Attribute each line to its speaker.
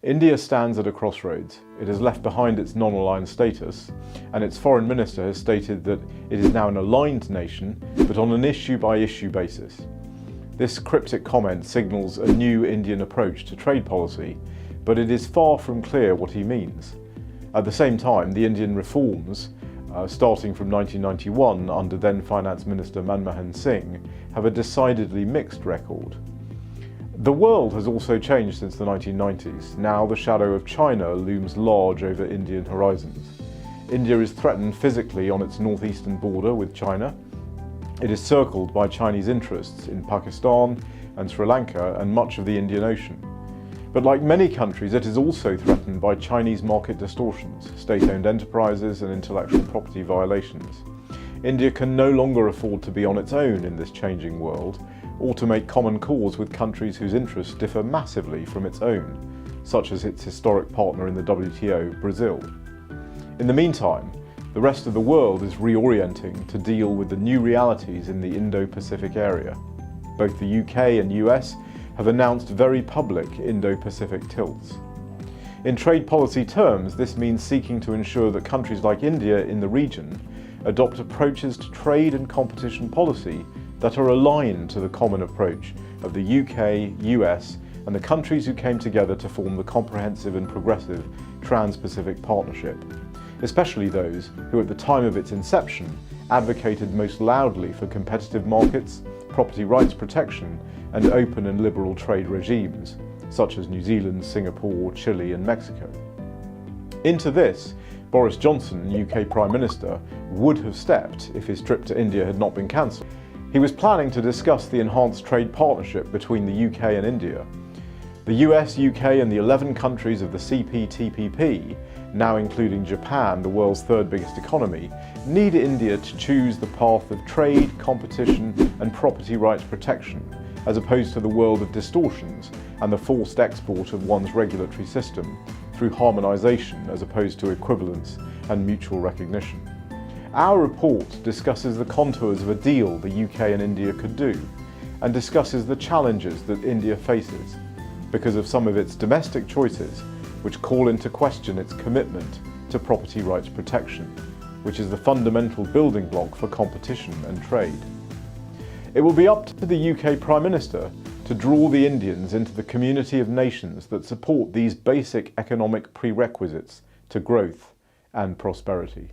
Speaker 1: India stands at a crossroads. It has left behind its non-aligned status, and its foreign minister has stated that it is now an aligned nation, but on an issue-by-issue basis. This cryptic comment signals a new Indian approach to trade policy, but it is far from clear what he means. At the same time, the Indian reforms, starting from 1991 under then Finance Minister Manmohan Singh, have a decidedly mixed record. The world has also changed since the 1990s. Now the shadow of China looms large over Indian horizons. India is threatened physically on its northeastern border with China. It is circled by Chinese interests in Pakistan and Sri Lanka and much of the Indian Ocean. But like many countries, it is also threatened by Chinese market distortions, state-owned enterprises and intellectual property violations. India can no longer afford to be on its own in this changing world, or to make common cause with countries whose interests differ massively from its own, such as its historic partner in the WTO, Brazil. In the meantime, the rest of the world is reorienting to deal with the new realities in the Indo-Pacific area. Both the UK and US have announced very public Indo-Pacific tilts. In trade policy terms, this means seeking to ensure that countries like India in the region adopt approaches to trade and competition policy that are aligned to the common approach of the UK, US, and the countries who came together to form the comprehensive and progressive Trans-Pacific Partnership, especially those who at the time of its inception advocated most loudly for competitive markets, property rights protection, and open and liberal trade regimes, such as New Zealand, Singapore, Chile, and Mexico. Into this, Boris Johnson, UK Prime Minister, would have stepped if his trip to India had not been cancelled. He was planning to discuss the enhanced trade partnership between the UK and India. The US, UK, and the 11 countries of the CPTPP, now including Japan, the world's third biggest economy, need India to choose the path of trade, competition, and property rights protection, as opposed to the world of distortions and the forced export of one's regulatory system through harmonisation as opposed to equivalence and mutual recognition. Our report discusses the contours of a deal the UK and India could do, and discusses the challenges that India faces because of some of its domestic choices which call into question its commitment to property rights protection, which is the fundamental building block for competition and trade. It will be up to the UK Prime Minister to draw the Indians into the community of nations that support these basic economic prerequisites to growth and prosperity.